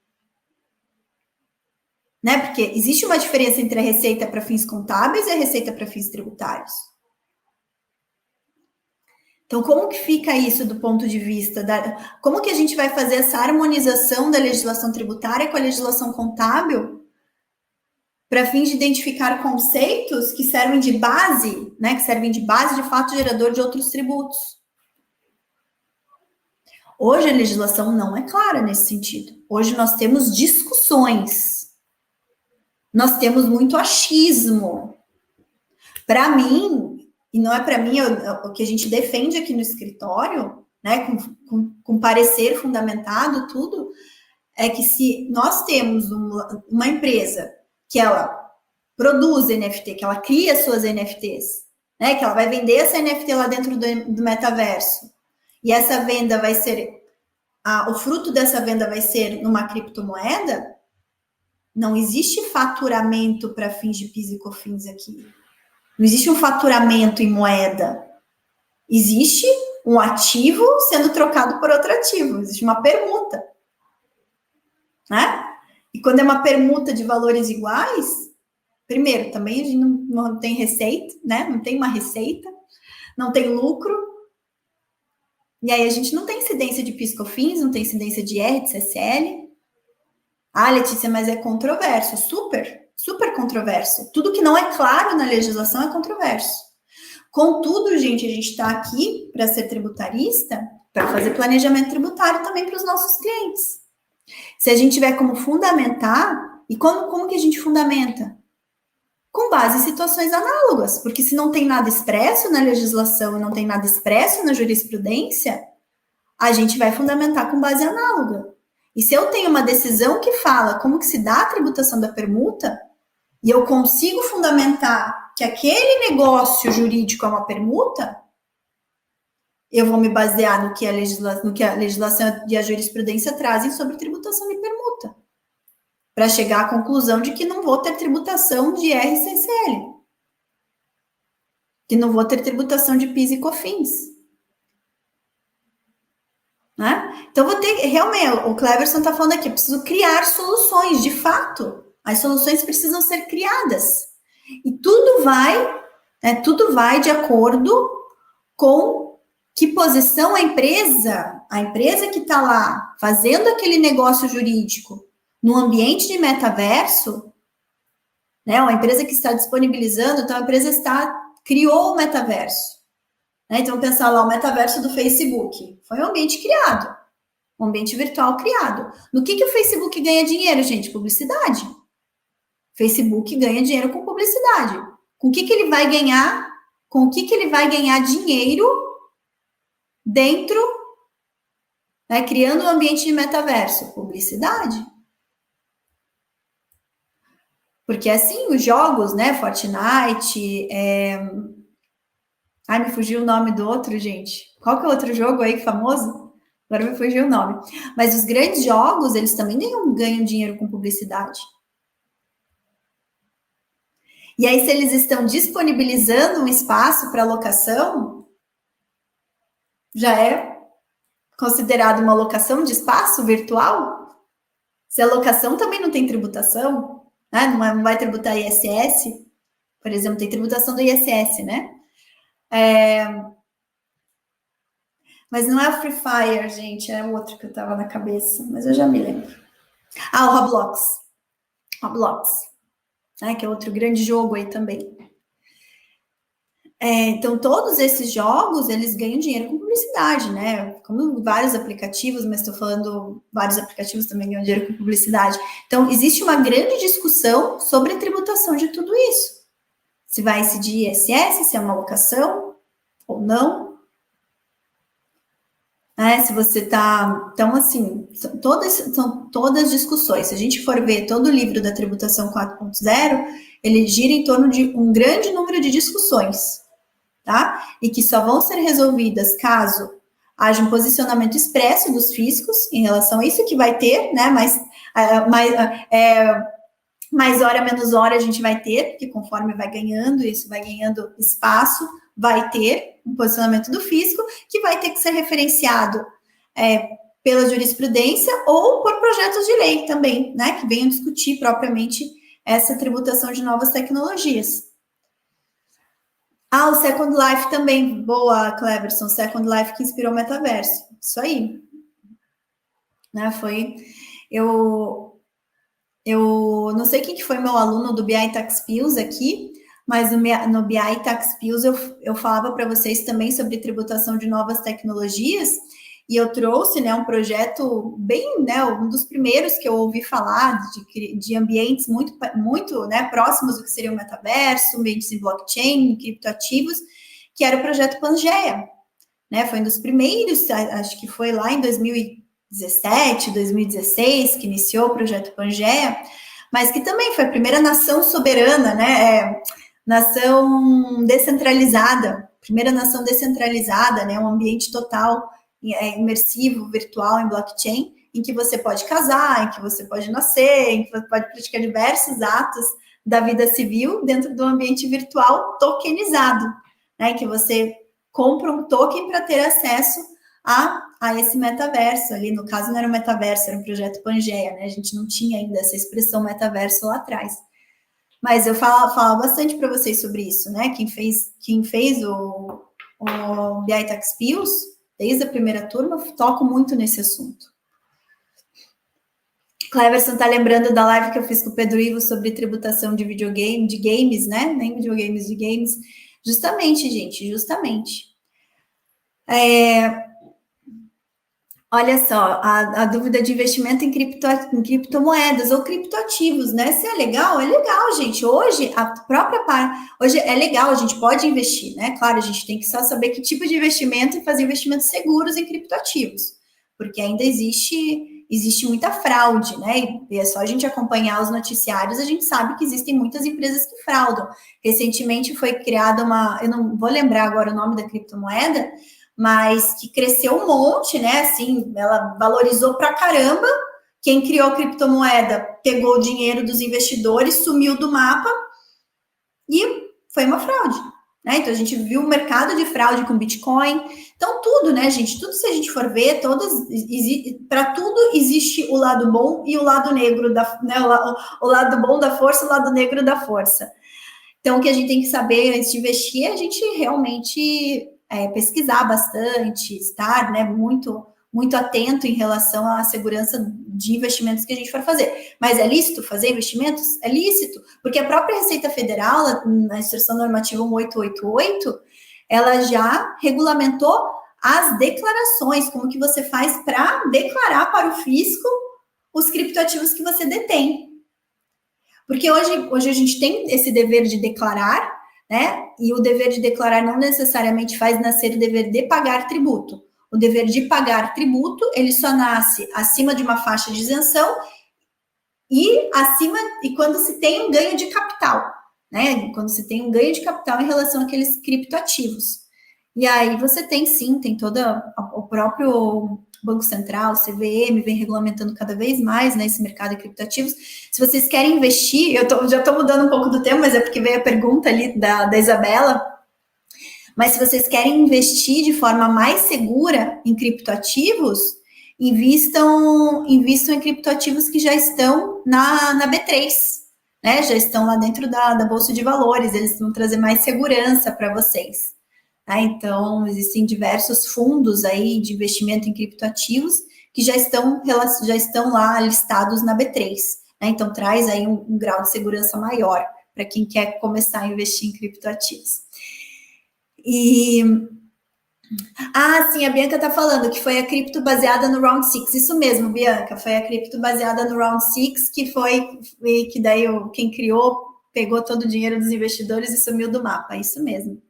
Né? Porque existe uma diferença entre a receita para fins contábeis e a receita para fins tributários. Então, como que fica isso do ponto de vista da... Como que a gente vai fazer essa harmonização da legislação tributária com a legislação contábil para fins de identificar conceitos que servem de base, né? Que servem de base de fato gerador de outros tributos. Hoje a legislação não é clara nesse sentido. Hoje nós temos discussões. Nós temos muito achismo. Para mim, e não é para mim, o que a gente defende aqui no escritório, né, com parecer fundamentado, tudo, é que se nós temos uma empresa que ela produz NFT, que ela cria suas NFTs, né, que ela vai vender essa NFT lá dentro do metaverso, e essa venda vai ser, o fruto dessa venda vai ser numa criptomoeda, não existe faturamento para fins de PIS e COFINS aqui. Não existe um faturamento em moeda. Existe um ativo sendo trocado por outro ativo. Existe uma permuta. Né? E quando é uma permuta de valores iguais, primeiro, também a gente não tem receita, né? Não tem uma receita, não tem lucro. E aí a gente não tem incidência de PIS/COFINS, não tem incidência de IR, de CSL. Ah, Letícia, mas é controverso. Super, super controverso. Tudo que não é claro na legislação é controverso. Contudo, gente, a gente está aqui para ser tributarista, para fazer planejamento tributário também para os nossos clientes. Se a gente tiver como fundamentar, e como que a gente fundamenta? Com base em situações análogas, porque se não tem nada expresso na legislação e não tem nada expresso na jurisprudência, a gente vai fundamentar com base análoga. E se eu tenho uma decisão que fala como que se dá a tributação da permuta, e eu consigo fundamentar que aquele negócio jurídico é uma permuta, eu vou me basear no que a legislação e a jurisprudência trazem sobre tributação de permuta, para chegar à conclusão de que não vou ter tributação de RCCL, que não vou ter tributação de PIS e COFINS. Né? Então, vou ter, realmente, o Cleverson está falando aqui, eu preciso criar soluções, de fato, as soluções precisam ser criadas, e tudo vai de acordo com que posição a empresa que está lá fazendo aquele negócio jurídico no ambiente de metaverso, né? Uma empresa que está disponibilizando, então a empresa criou o metaverso. Né? Então, pensar lá, o metaverso do Facebook. Foi um ambiente criado, um ambiente virtual criado. No que o Facebook ganha dinheiro, gente? Publicidade. Facebook ganha dinheiro com publicidade. Com o que ele vai ganhar? Com o que ele vai ganhar dinheiro dentro, né, criando um ambiente de metaverso? Publicidade. Porque, assim, os jogos, né, Fortnite, Ai, me fugiu o nome do outro, gente. Qual que é o outro jogo aí famoso? Agora me fugiu o nome. Mas os grandes jogos, eles também ganham dinheiro com publicidade. E aí, se eles estão disponibilizando um espaço para locação, já é considerado uma locação de espaço virtual? Se a locação também não tem tributação, né? Não vai tributar ISS, por exemplo, tem tributação do ISS, né? Mas não é o Free Fire, gente, é o outro que eu tava na cabeça, mas eu já me lembro. Ah, o Roblox. Roblox, né, que é outro grande jogo aí também. Então, todos esses jogos, eles ganham dinheiro com publicidade, né? Como vários aplicativos, mas estou falando, vários aplicativos também ganham dinheiro com publicidade. Então, existe uma grande discussão sobre a tributação de tudo isso. Se vai incidir ISS, se é uma locação ou não. Se você está... Então, assim, são todas discussões. Se a gente for ver todo o livro da tributação 4.0, ele gira em torno de um grande número de discussões, tá? E que só vão ser resolvidas caso haja um posicionamento expresso dos fiscos em relação a isso, que vai ter, né? Mais hora, menos hora a gente vai ter, porque conforme vai ganhando, isso vai ganhando espaço, vai ter um posicionamento do fisco, que vai ter que ser referenciado pela jurisprudência ou por projetos de lei também, né? Que venham discutir propriamente essa tributação de novas tecnologias. Ah, o Second Life também. Boa, Cleverson. Second Life que inspirou o metaverso. Isso aí. Né, eu não sei quem que foi meu aluno do BI Tax Pills aqui, mas no BI Tax Pills eu falava para vocês também sobre tributação de novas tecnologias, e eu trouxe, né, um projeto bem, né, um dos primeiros que eu ouvi falar de ambientes muito, né, próximos do que seria o metaverso, ambientes em blockchain, criptoativos, que era o projeto Pangeia, né, foi um dos primeiros, acho que foi lá em 2017, 2016, que iniciou o projeto Pangeia, mas que também foi a primeira nação soberana, né, nação descentralizada, primeira nação descentralizada, né, um ambiente total imersivo, virtual, em blockchain, em que você pode casar, em que você pode nascer, em que você pode praticar diversos atos da vida civil dentro do ambiente virtual tokenizado, né, que você compra um token para ter acesso a esse metaverso. Ali, no caso, não era um metaverso, era um projeto Pangeia, né, a gente não tinha ainda essa expressão metaverso lá atrás. Mas eu falava bastante para vocês sobre isso, né, quem fez o BI Tax Pills, Desde a primeira turma, toco muito nesse assunto. Cleverson está lembrando da live que eu fiz com o Pedro Ivo sobre tributação de videogame, de games, né? Nem videogames, de games. Justamente, gente, justamente. Olha só, a dúvida de investimento em criptomoedas ou criptoativos, né? Se é legal, gente. Hoje, hoje é legal, a gente pode investir, né? Claro, a gente tem que só saber que tipo de investimento e fazer investimentos seguros em criptoativos, porque ainda existe muita fraude, né? E é só a gente acompanhar os noticiários, a gente sabe que existem muitas empresas que fraudam. Recentemente foi criada eu não vou lembrar agora o nome da criptomoeda, mas que cresceu um monte, né? Assim, ela valorizou pra caramba. Quem criou a criptomoeda pegou o dinheiro dos investidores, sumiu do mapa e foi uma fraude, né? Então a gente viu o mercado de fraude com Bitcoin. Então tudo, né, gente? Tudo, se a gente for ver, para tudo existe o lado bom e o lado negro né? O lado bom da força, o lado negro da força. Então o que a gente tem que saber antes de investir é a gente realmente pesquisar bastante, estar, né, muito atento em relação à segurança de investimentos que a gente for fazer. Mas é lícito fazer investimentos? É lícito, porque a própria Receita Federal, na Instrução Normativa 1888, ela já regulamentou as declarações, como que você faz para declarar para o fisco os criptoativos que você detém. Porque hoje a gente tem esse dever de declarar, né? E o dever de declarar não necessariamente faz nascer o dever de pagar tributo. O dever de pagar tributo, ele só nasce acima de uma faixa de isenção e quando se tem um ganho de capital, né? Quando se tem um ganho de capital em relação àqueles criptoativos. E aí você tem todo o próprio Banco Central, CVM, vem regulamentando cada vez mais, né, esse mercado de criptoativos. Se vocês querem investir, já estou mudando um pouco do tema, mas é porque veio a pergunta ali da Isabela, mas se vocês querem investir de forma mais segura em criptoativos, invistam em criptoativos que já estão na B3, né, já estão lá dentro da Bolsa de Valores, eles vão trazer mais segurança para vocês. Então, existem diversos fundos aí de investimento em criptoativos que já estão lá listados na B3. Né? Então, traz aí um grau de segurança maior para quem quer começar a investir em criptoativos. Sim, a Bianca está falando que foi a cripto baseada no Round 6. Isso mesmo, Bianca, foi a cripto baseada no Round 6, que daí quem criou pegou todo o dinheiro dos investidores e sumiu do mapa. Isso mesmo.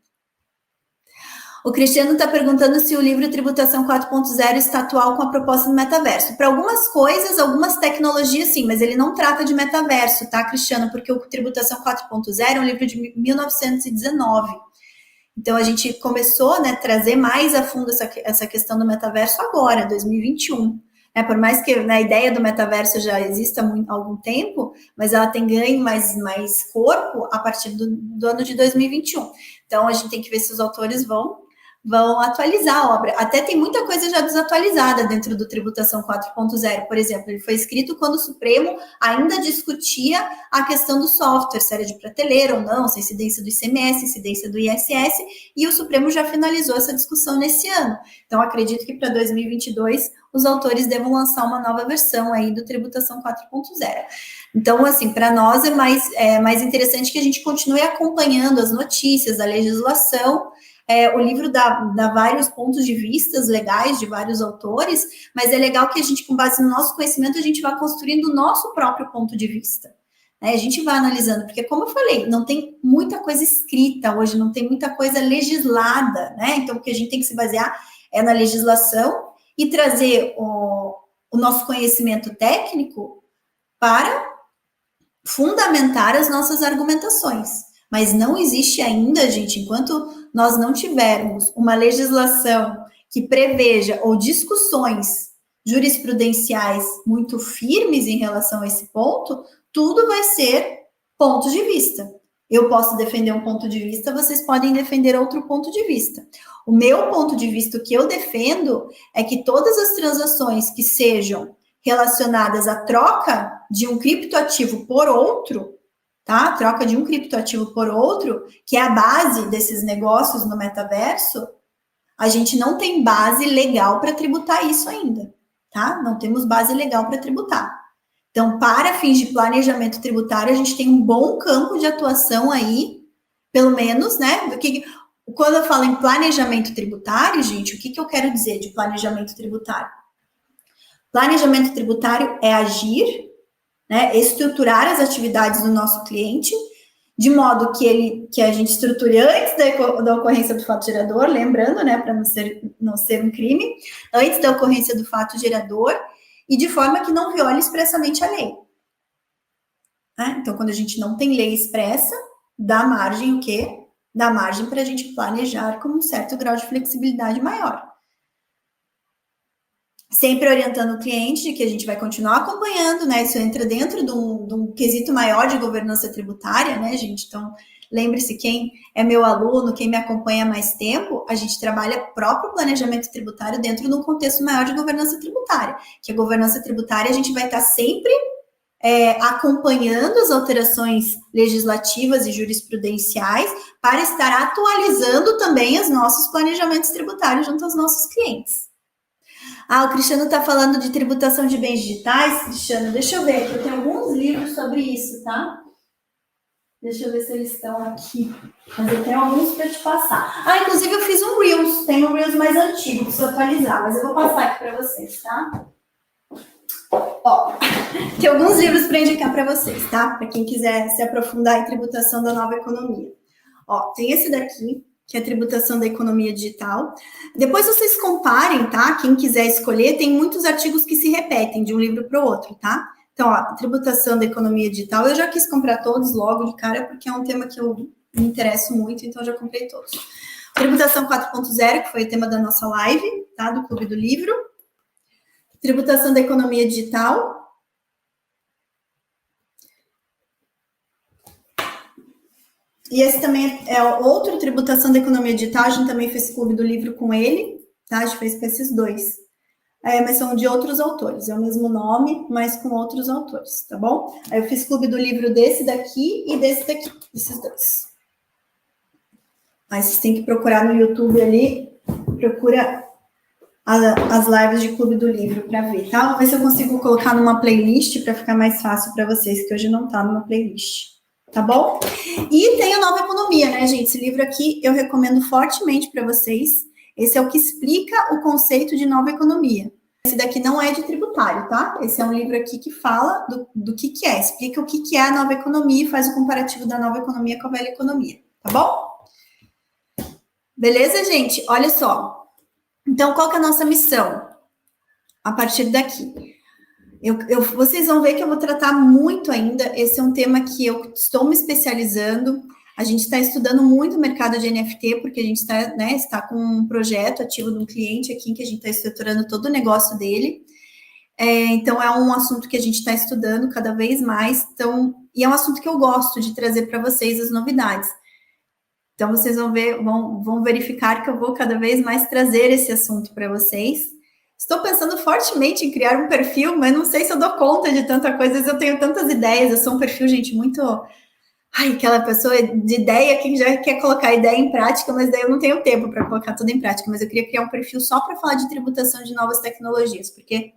O Cristiano está perguntando se o livro Tributação 4.0 está atual com a proposta do metaverso. Para algumas coisas, algumas tecnologias, sim, mas ele não trata de metaverso, tá, Cristiano? Porque o Tributação 4.0 é um livro de 1919. Então, a gente começou, né, a trazer mais a fundo essa questão do metaverso agora, 2021. Por mais que, né, a ideia do metaverso já exista há algum tempo, mas ela tem ganho mais corpo a partir do ano de 2021. Então, a gente tem que ver se os autores vão atualizar a obra. Até tem muita coisa já desatualizada dentro do Tributação 4.0. Por exemplo, ele foi escrito quando o Supremo ainda discutia a questão do software, se era de prateleira ou não, se a incidência do ICMS, incidência do ISS, e o Supremo já finalizou essa discussão nesse ano. Então, acredito que para 2022 os autores devam lançar uma nova versão aí do Tributação 4.0. Então, assim, para nós é mais interessante que a gente continue acompanhando as notícias, a legislação. O livro dá vários pontos de vista legais de vários autores, mas é legal que a gente, com base no nosso conhecimento, a gente vá construindo o nosso próprio ponto de vista. A gente vai analisando, porque, como eu falei, não tem muita coisa escrita hoje, não tem muita coisa legislada, né? Então, o que a gente tem que se basear é na legislação e trazer o nosso conhecimento técnico para fundamentar as nossas argumentações. Mas não existe ainda, gente, enquanto nós não tivermos uma legislação que preveja ou discussões jurisprudenciais muito firmes em relação a esse ponto, tudo vai ser ponto de vista. Eu posso defender um ponto de vista, vocês podem defender outro ponto de vista. O meu ponto de vista, o que eu defendo, é que todas as transações que sejam relacionadas à troca de um criptoativo por outro, tá? A troca de um criptoativo por outro, que é a base desses negócios no metaverso, a gente não tem base legal para tributar isso ainda, tá? Não temos base legal para tributar. Então, para fins de planejamento tributário, a gente tem um bom campo de atuação aí, pelo menos, né? Quando eu falo em planejamento tributário, gente, o que eu quero dizer de planejamento tributário? Planejamento tributário é agir, né, estruturar as atividades do nosso cliente, de modo que a gente estruture antes da ocorrência do fato gerador, lembrando, né, para não ser um crime, antes da ocorrência do fato gerador, e de forma que não viole expressamente a lei. Então, quando a gente não tem lei expressa, dá margem o quê? Dá margem para a gente planejar com um certo grau de flexibilidade maior. Sempre orientando o cliente de que a gente vai continuar acompanhando, né? Isso entra dentro de um quesito maior de governança tributária, né, gente? Então, lembre-se, quem é meu aluno, quem me acompanha há mais tempo, a gente trabalha próprio planejamento tributário dentro de um contexto maior de governança tributária. Que a governança tributária, a gente vai estar sempre acompanhando as alterações legislativas e jurisprudenciais para estar atualizando também os nossos planejamentos tributários junto aos nossos clientes. O Cristiano está falando de tributação de bens digitais. Cristiano, deixa eu ver aqui, eu tenho alguns livros sobre isso, tá? Deixa eu ver se eles estão aqui. Mas eu tenho alguns para te passar. Inclusive eu fiz um Reels, tem um Reels mais antigo, preciso atualizar, mas eu vou passar aqui para vocês, tá? Tem alguns livros para indicar para vocês, tá? Para quem quiser se aprofundar em tributação da nova economia. Tem esse daqui, que é a tributação da economia digital. Depois vocês comparem, tá? Quem quiser escolher, tem muitos artigos que se repetem de um livro para o outro, tá? Então, tributação da economia digital, eu já quis comprar todos logo de cara, porque é um tema que eu me interesso muito, então eu já comprei todos. Tributação 4.0, que foi o tema da nossa live, tá? Do Clube do Livro. Tributação da economia digital. E esse também é outro, tributação da economia digital, a gente também fez Clube do Livro com ele, tá? A gente fez com esses dois. Mas são de outros autores, é o mesmo nome, mas com outros autores, tá bom? Aí eu fiz Clube do Livro desse daqui e desse daqui, esses dois. Mas vocês têm que procurar no YouTube ali, procura as lives de Clube do Livro para ver, tá? Vou ver se eu consigo colocar numa playlist para ficar mais fácil para vocês, que hoje não tá numa playlist, tá bom? E tem a Nova Economia, né, gente? Esse livro aqui eu recomendo fortemente para vocês. Esse é o que explica o conceito de nova economia. Esse daqui não é de tributário, tá? Esse é um livro aqui que fala do que é, explica o que é a nova economia e faz o comparativo da nova economia com a velha economia, tá bom? Beleza, gente? Olha só. Então, qual que é a nossa missão? A partir daqui. Vocês vão ver que eu vou tratar muito ainda. Esse é um tema que eu estou me especializando. A gente está estudando muito o mercado de NFT, porque a gente está com um projeto ativo de um cliente aqui, que a gente está estruturando todo o negócio dele. Então, é um assunto que a gente está estudando cada vez mais. E é um assunto que eu gosto de trazer para vocês as novidades. Então, vocês vão verificar que eu vou cada vez mais trazer esse assunto para vocês. Estou pensando fortemente em criar um perfil, mas não sei se eu dou conta de tanta coisa. Às vezes eu tenho tantas ideias, eu sou um perfil, gente, muito... aquela pessoa de ideia que já quer colocar a ideia em prática, mas daí eu não tenho tempo para colocar tudo em prática. Mas eu queria criar um perfil só para falar de tributação de novas tecnologias, porque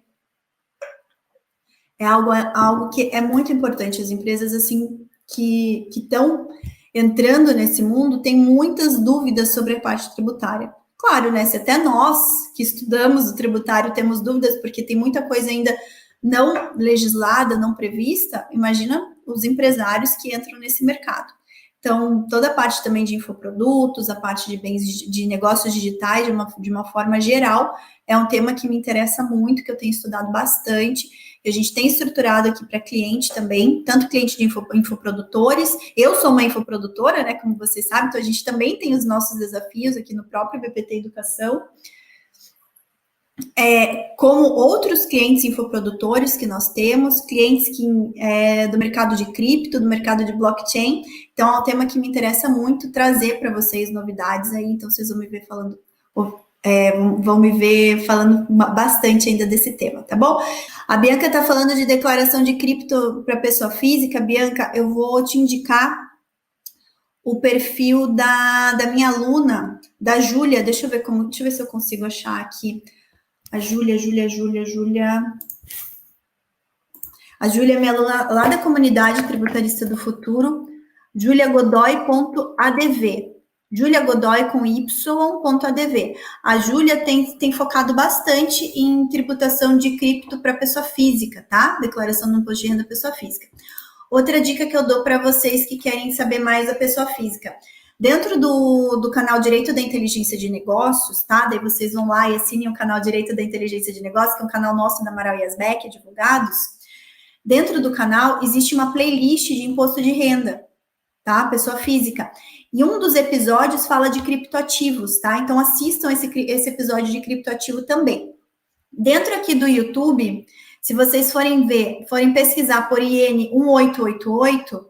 é algo que é muito importante. As empresas, assim, que estão entrando nesse mundo, têm muitas dúvidas sobre a parte tributária. Claro, né? Se até nós que estudamos o tributário temos dúvidas, porque tem muita coisa ainda não legislada, não prevista, imagina os empresários que entram nesse mercado. Então, toda a parte também de infoprodutos, a parte de bens de negócios digitais, de uma forma geral, é um tema que me interessa muito, que eu tenho estudado bastante. A gente tem estruturado aqui para cliente também, tanto cliente de infoprodutores. Eu sou uma infoprodutora, né, como vocês sabem, então a gente também tem os nossos desafios aqui no próprio BPT Educação. Como outros clientes infoprodutores que nós temos, clientes do mercado de cripto, do mercado de blockchain. Então, é um tema que me interessa muito trazer para vocês novidades aí, então vocês vão me ver falando... vão me ver falando bastante ainda desse tema, tá bom? A Bianca tá falando de declaração de cripto para pessoa física. Bianca, eu vou te indicar o perfil da minha aluna, da Júlia. Deixa eu ver se eu consigo achar aqui. A Júlia. A Júlia é minha aluna lá da comunidade tributarista do futuro, juliagodoy.adv. Júlia Godoy com y.adv. A Júlia tem focado bastante em tributação de cripto para pessoa física, tá? Declaração do imposto de renda pessoa física. Outra dica que eu dou para vocês que querem saber mais da pessoa física. Dentro do canal Direito da Inteligência de Negócios, tá? Daí vocês vão lá e assinem o canal Direito da Inteligência de Negócios, que é um canal nosso da Amaral Yasbeck, advogados. Dentro do canal existe uma playlist de imposto de renda, tá? Pessoa física. E um dos episódios fala de criptoativos, tá? Então assistam esse episódio de criptoativo também. Dentro aqui do YouTube, se vocês forem pesquisar por IN 1888,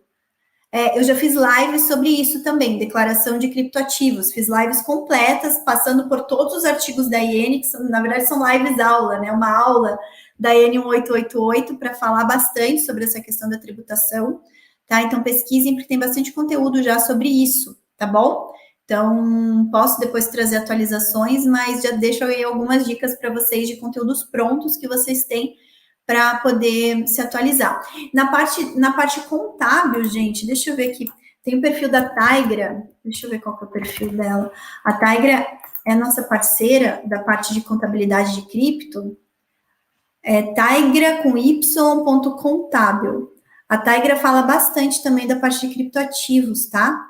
eu já fiz lives sobre isso também, declaração de criptoativos. Fiz lives completas, passando por todos os artigos da IN, que na verdade são lives aula, né? Uma aula da IN 1888 para falar bastante sobre essa questão da tributação, tá? Então pesquisem, porque tem bastante conteúdo já sobre isso, tá bom? Então, posso depois trazer atualizações, mas já deixo aí algumas dicas para vocês de conteúdos prontos que vocês têm para poder se atualizar. Na parte contábil, gente, deixa eu ver aqui. Tem o perfil da Tigra, deixa eu ver qual que é o perfil dela. A Tigra é nossa parceira da parte de contabilidade de cripto. É Tigra com y.contábil. A Tigra fala bastante também da parte de criptoativos, tá?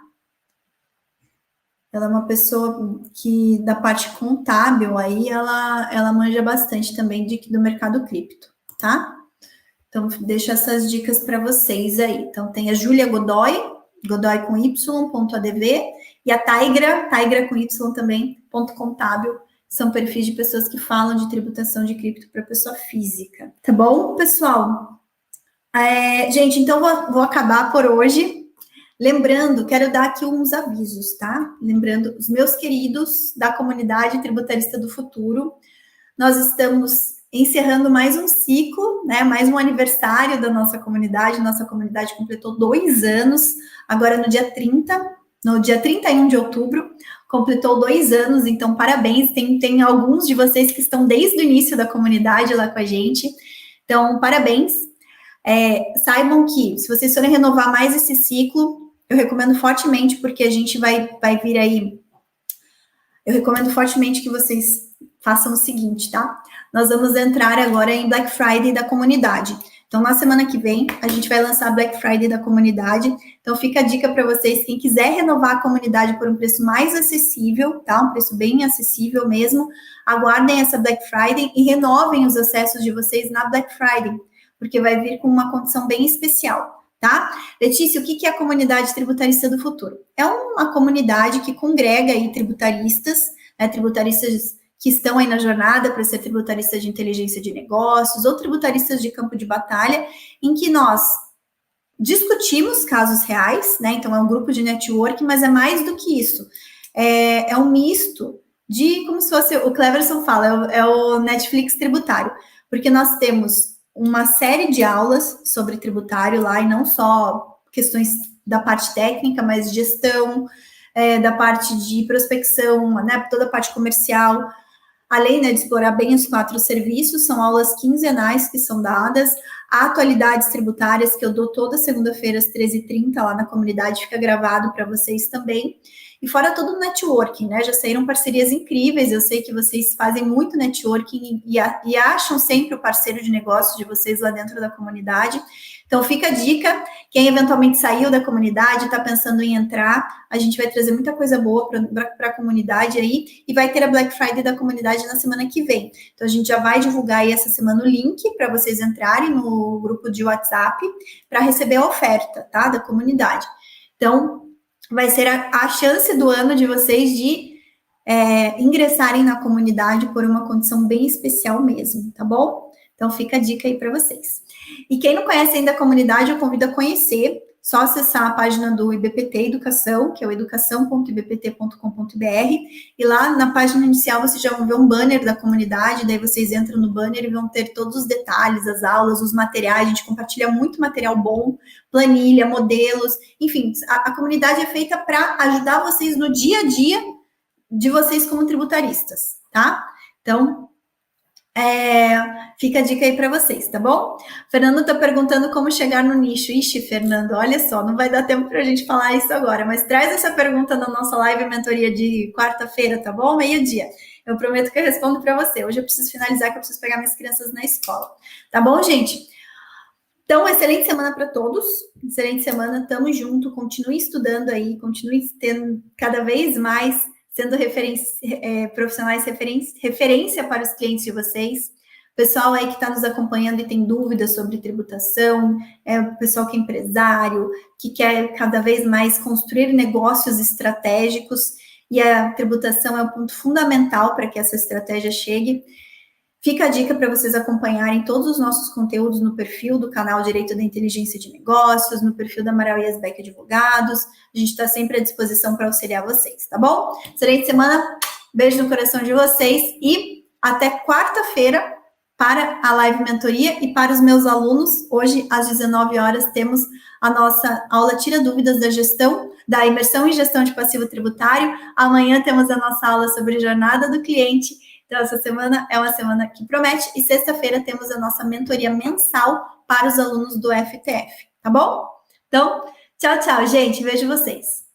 Ela é uma pessoa que, da parte contábil, aí ela manja bastante também do mercado cripto, tá? Então, deixo essas dicas para vocês aí. Então, tem a Júlia Godoy com y.adv, e a Tigra com y também, .contábil, são perfis de pessoas que falam de tributação de cripto para pessoa física. Tá bom, pessoal? Gente, então vou acabar por hoje. Lembrando, quero dar aqui uns avisos, tá? Lembrando, os meus queridos da comunidade tributarista do futuro, nós estamos encerrando mais um ciclo, né? Mais um aniversário da nossa comunidade. Nossa comunidade completou 2 anos, agora no dia 31 de outubro, completou 2 anos, então parabéns. Tem alguns de vocês que estão desde o início da comunidade lá com a gente, então parabéns. Saibam que, se vocês forem renovar mais esse ciclo, eu recomendo fortemente, porque a gente vai vir aí. Eu recomendo fortemente que vocês façam o seguinte, tá? Nós vamos entrar agora em Black Friday da comunidade. Então, na semana que vem, a gente vai lançar Black Friday da comunidade. Então, fica a dica para vocês, quem quiser renovar a comunidade por um preço mais acessível, tá? Um preço bem acessível mesmo, aguardem essa Black Friday e renovem os acessos de vocês na Black Friday, porque vai vir com uma condição bem especial, tá? Letícia, o que é a comunidade tributarista do futuro? É uma comunidade que congrega aí tributaristas, né, tributaristas que estão aí na jornada para ser tributaristas de inteligência de negócios ou tributaristas de campo de batalha, em que nós discutimos casos reais, né? Então, é um grupo de network, mas é mais do que isso. É um misto de, como se fosse, o Cleverson fala, é o Netflix tributário, porque nós temos uma série de aulas sobre tributário lá, e não só questões da parte técnica, mas gestão, da parte de prospecção, né, toda a parte comercial, além, né, de explorar bem os 4 serviços. São aulas quinzenais que são dadas, atualidades tributárias que eu dou toda segunda-feira às 13h30 lá na comunidade, fica gravado para vocês também. E fora todo o networking, né? Já saíram parcerias incríveis, eu sei que vocês fazem muito networking e acham sempre o parceiro de negócio de vocês lá dentro da comunidade. Então, fica a dica, quem eventualmente saiu da comunidade, está pensando em entrar, a gente vai trazer muita coisa boa para a comunidade aí, e vai ter a Black Friday da comunidade na semana que vem. Então, a gente já vai divulgar aí essa semana o link para vocês entrarem no grupo de WhatsApp para receber a oferta, tá, da comunidade. Então, vai ser a chance do ano de vocês de ingressarem na comunidade por uma condição bem especial mesmo, tá bom? Então, fica a dica aí para vocês. E quem não conhece ainda a comunidade, eu convido a conhecer. só acessar a página do IBPT Educação, que é o educação.ibpt.com.br, e lá na página inicial vocês já vão ver um banner da comunidade, daí vocês entram no banner e vão ter todos os detalhes, as aulas, os materiais, a gente compartilha muito material bom, planilha, modelos, enfim, a comunidade é feita para ajudar vocês no dia a dia de vocês como tributaristas, tá? Então, fica a dica aí para vocês, tá bom? Fernando tá perguntando como chegar no nicho. Ixi, Fernando, olha só, não vai dar tempo para a gente falar isso agora, mas traz essa pergunta na nossa live mentoria de quarta-feira, tá bom? Meio-dia. Eu prometo que eu respondo para você. Hoje eu preciso finalizar, que eu preciso pegar minhas crianças na escola. Tá bom, gente? Então, excelente semana para todos. Excelente semana, tamo junto. Continue estudando aí, continue tendo cada vez mais sendo profissionais referência para os clientes de vocês. Pessoal aí que está nos acompanhando e tem dúvidas sobre tributação, o pessoal que é empresário, que quer cada vez mais construir negócios estratégicos, e a tributação é um ponto fundamental para que essa estratégia chegue. Fica a dica para vocês acompanharem todos os nossos conteúdos no perfil do canal Direito da Inteligência de Negócios, no perfil da Amaral Yasbeck Advogados. A gente está sempre à disposição para auxiliar vocês, tá bom? Excelente semana, beijo no coração de vocês e até quarta-feira para a live mentoria e para os meus alunos. Hoje, às 19 horas, temos a nossa aula Tira Dúvidas da Gestão, da Imersão em Gestão de Passivo Tributário. Amanhã temos a nossa aula sobre Jornada do Cliente. Então, essa semana é uma semana que promete. E sexta-feira temos a nossa mentoria mensal para os alunos do FTF, tá bom? Então, tchau, tchau, gente. Vejo vocês.